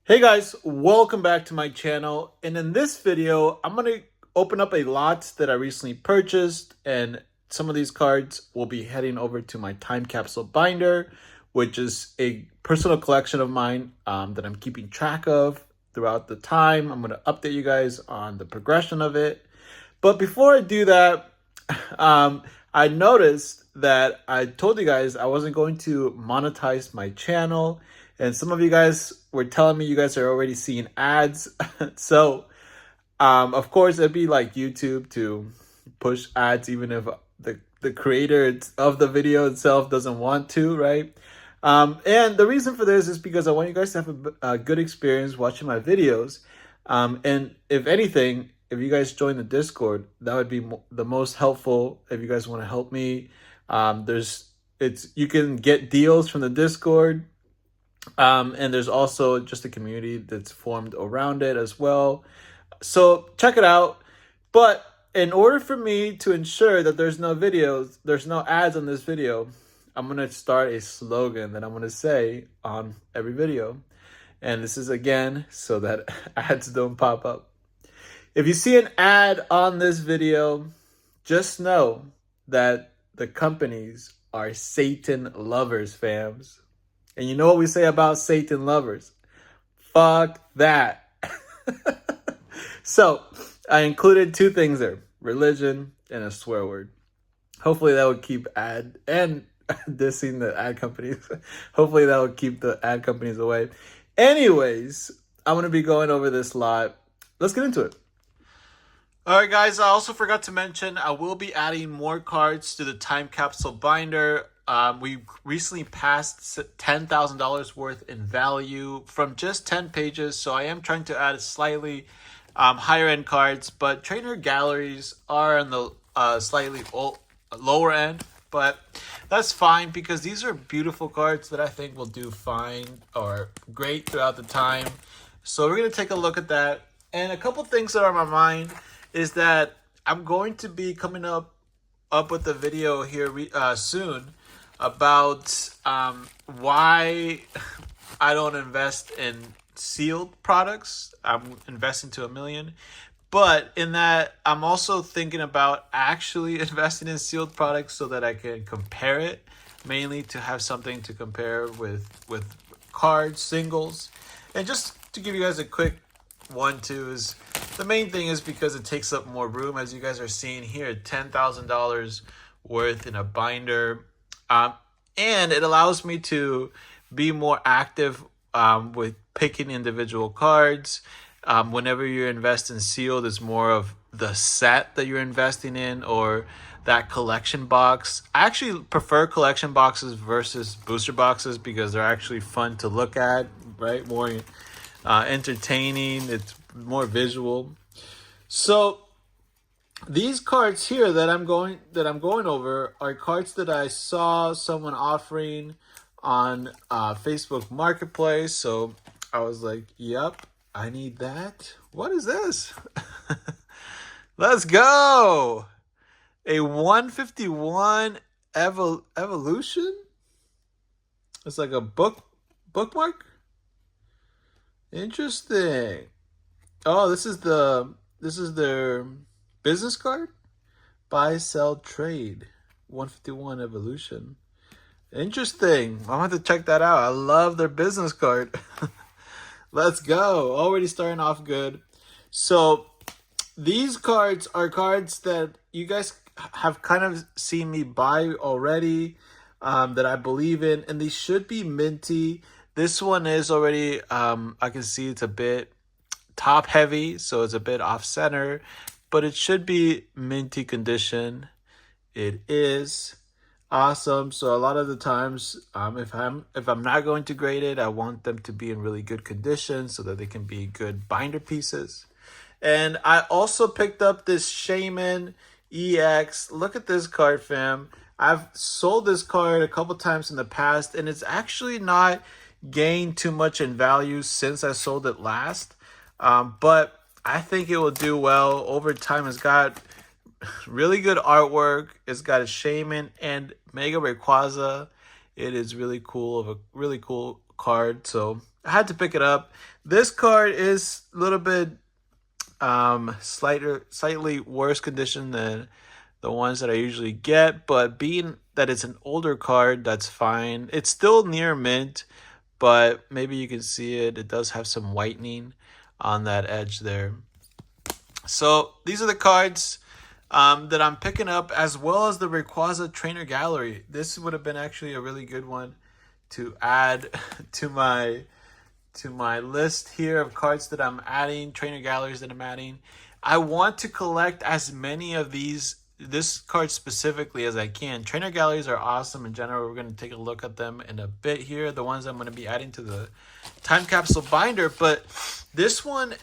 Hey guys, welcome back to my channel. And in this video, I'm going to open up a lot that I recently purchased, and some of these cards will be heading over to my time capsule binder, which is a personal collection of mine that I'm keeping track of throughout the time. I'm going to update you guys on the progression of it. But before I do that, I noticed that I told you guys I wasn't going to monetize my channel. And some of you guys were telling me you guys are already seeing ads. So, of course, it'd be like YouTube to push ads, even if the creator of the video itself doesn't want to, right? And the reason for this is because I want you guys to have a good experience watching my videos. And if anything, if you guys join the Discord, that would be the most helpful. If you guys want to help me, you can get deals from the Discord. And there's also just a community that's formed around it as well. So check it out. But in order for me to ensure that there's no ads on this video, I'm going to start a slogan that I'm going to say on every video. And this is again so that ads don't pop up. If you see an ad on this video, just know that the companies are Satan lovers, fams. And you know what we say about Satan lovers? Fuck that. So I included two things there: religion and a swear word. Hopefully that would keep dissing the ad companies. Hopefully that would keep the ad companies away. Anyways, I'm going to be going over this lot. Let's get into it. All right, guys, I also forgot to mention I will be adding more cards to the time capsule binder. We recently passed $10,000 worth in value from just 10 pages, so I am trying to add slightly higher end cards, but trainer galleries are on the slightly lower end, but that's fine because these are beautiful cards that I think will do fine or great throughout the time. So we're going to take a look at that. And a couple things that are on my mind is that I'm going to be coming up with a video here soon about why I don't invest in sealed products. I'm investing to $1 million. But in that, I'm also thinking about actually investing in sealed products so that I can compare it, mainly to have something to compare with cards, singles. And just to give you guys a quick 1-2 is the main thing is because it takes up more room, as you guys are seeing here, $10,000 worth in a binder. And it allows me to be more active with picking individual cards. Whenever you invest in sealed, it's more of the set that you're investing in or that collection box. I actually prefer collection boxes versus booster boxes because they're actually fun to look at, right? More entertaining. It's more visual. So these cards here that I'm going over are cards that I saw someone offering on Facebook Marketplace. So I was like, "Yep, I need that." What is this? Let's go. A 151 evolution. It's like a bookmark. Interesting. Oh, this is their business card. Buy, sell, trade. 151 evolution. Interesting. I'll have to check that out. I love their business card. Let's go. Already starting off good. So these cards are cards that you guys have kind of seen me buy already, that I believe in, and these should be minty. This one is already, I can see it's a bit top heavy, so it's a bit off center, but it should be minty condition. It is awesome. So a lot of the times, if I'm not going to grade it, I want them to be in really good condition so that they can be good binder pieces. And I also picked up this Shaman EX. Look at this card, fam. I've sold this card a couple times in the past, and it's actually not gained too much in value since I sold it last. But I think it will do well over time. It's got really good artwork. It's got a Shaman and Mega Rayquaza. It is really cool card. So I had to pick it up. This card is a little bit slightly worse condition than the ones that I usually get, but being that it's an older card, that's fine. It's still near mint, but maybe you can see it. It does have some whitening on that edge there. So these are the cards that I'm picking up, as well as the Rayquaza Trainer Gallery. This would have been actually a really good one to add to my list here of cards that I'm adding, trainer galleries that I'm adding. I want to collect as many of this card specifically as I can. Trainer galleries are awesome in general. We're going to take a look at them in a bit here, the ones I'm going to be adding to the time capsule binder. But this one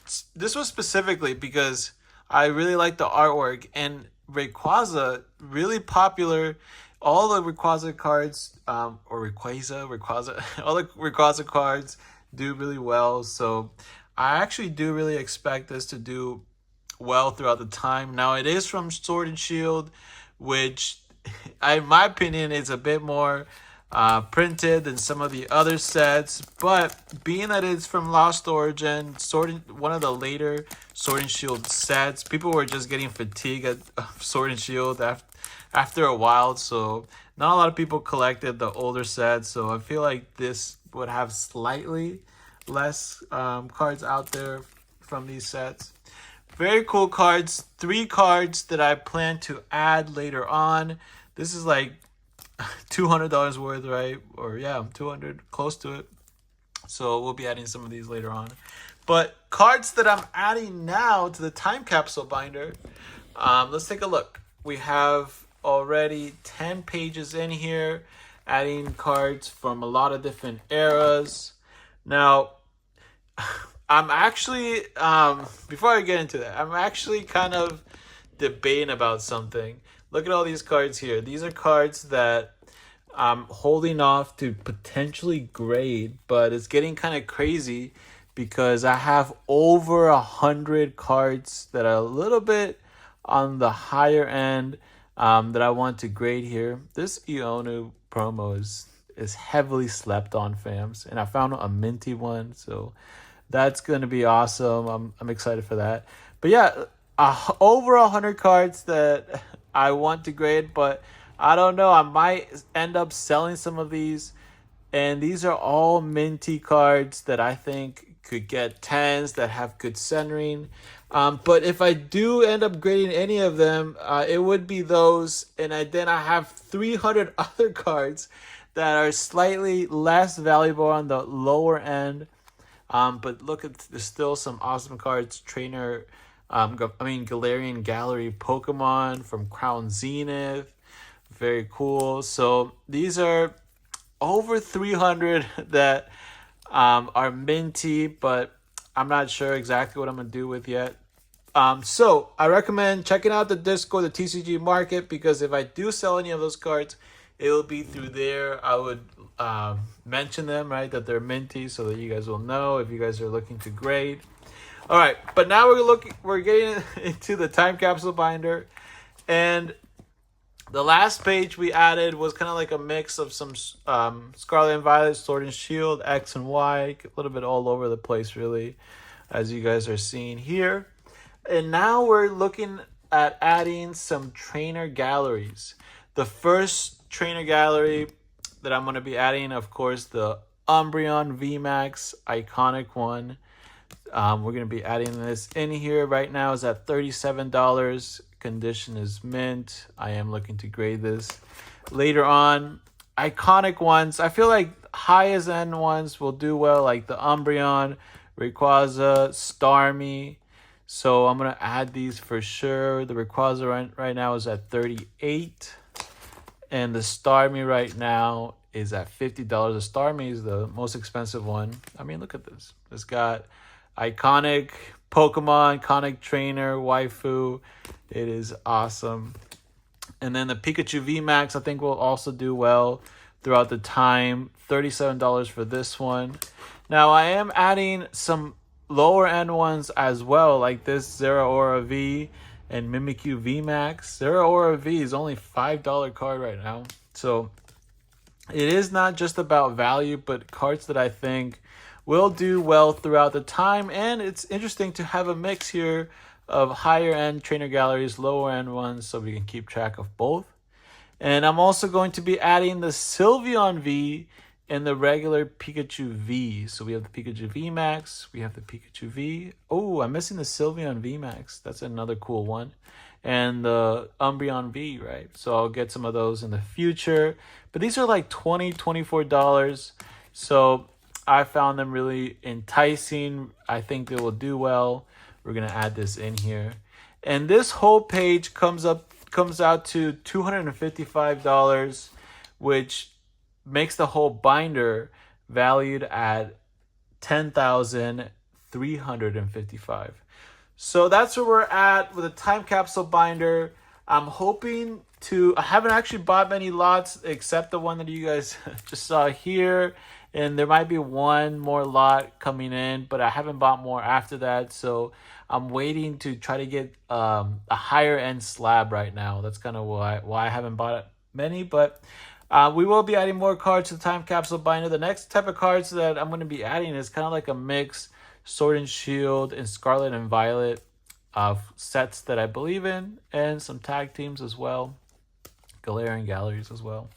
specifically because I really like the artwork, and Rayquaza, really popular. All the Rayquaza cards, or Rayquaza, all the Rayquaza cards do really well. So I actually do really expect this to do well throughout the time. Now it is from Sword and Shield, which in my opinion is a bit more printed than some of the other sets, but being that it's from Lost Origin, one of the later Sword and Shield sets, people were just getting fatigued of Sword and Shield after a while, so not a lot of people collected the older sets. So I feel like this would have slightly less cards out there from these sets. Very cool cards. 3 cards that I plan to add later on. This is like $200 worth, right? Or yeah, 200, close to it. So we'll be adding some of these later on. But cards that I'm adding now to the time capsule binder, let's take a look. We have already 10 pages in here, adding cards from a lot of different eras. Now, I'm actually, before I get into that, I'm actually kind of debating about something. Look at all these cards here. These are cards that I'm holding off to potentially grade, but it's getting kind of crazy because I have over 100 cards that are a little bit on the higher end that I want to grade here. This Ionu promo is heavily slept on, fams, and I found a minty one, so that's going to be awesome. I'm excited for that. But yeah, over 100 cards that I want to grade, but I don't know. I might end up selling some of these, and these are all minty cards that I think could get 10s that have good centering. But if I do end up grading any of them, it would be those, and then I have 300 other cards that are slightly less valuable on the lower end. But look at, there's still some awesome cards. Galarian Gallery Pokemon from Crown Zenith. Very cool. So these are over 300 that are minty, but I'm not sure exactly what I'm going to do with yet. So I recommend checking out the Discord, the TCG market, because if I do sell any of those cards, it will be through there. I would mention them, right, that they're minty, so that you guys will know if you guys are looking to grade. All right, but now we're getting into the time capsule binder, and the last page we added was kind of like a mix of some Scarlet and Violet, Sword and Shield, X and Y, a little bit all over the place, really, as you guys are seeing here. And now we're looking at adding some trainer galleries. The first trainer gallery that I'm going to be adding, of course, the Umbreon VMAX iconic one. We're going to be adding this in here. Right now is at $37. Condition is mint. I am looking to grade this later on. Iconic ones, I feel like highest end ones will do well, like the Umbreon, Rayquaza, Starmie. So I'm going to add these for sure. The Rayquaza right now is at $38. And the Starmie right now is at $50. The Starmie is the most expensive one. I mean, look at this. It's got iconic Pokemon, iconic trainer, waifu. It is awesome. And then the Pikachu VMAX, I think, will also do well throughout the time. $37 for this one. Now, I am adding some lower end ones as well, like this Zeraora V and Mimikyu VMAX. Zeraora V is only $5 card right now. So it is not just about value, but cards that I think will do well throughout the time. And it's interesting to have a mix here of higher end trainer galleries, lower end ones, so we can keep track of both. And I'm also going to be adding the Sylveon V and the regular Pikachu V. So we have the Pikachu V Max, we have the Pikachu V. Oh, I'm missing the Sylveon V Max. That's another cool one. And the Umbreon V, right? So I'll get some of those in the future. But these are like $20, $24. So I found them really enticing. I think they will do well. We're going to add this in here. And this whole page comes out to $255, which makes the whole binder valued at $10,355. So that's where we're at with a time capsule binder. I'm hoping to, I haven't actually bought many lots except the one that you guys just saw here. And there might be one more lot coming in, but I haven't bought more after that. So I'm waiting to try to get a higher end slab right now. That's kind of why I haven't bought many, but we will be adding more cards to the time capsule binder. The next type of cards that I'm going to be adding is kind of like a mix Sword and Shield and Scarlet and Violet sets that I believe in, and some tag teams as well, Galarian galleries as well.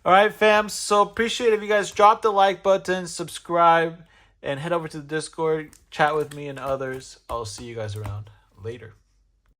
All right, fam. So appreciate if you guys drop the like button, subscribe, and head over to the Discord, chat with me and others. I'll see you guys around later.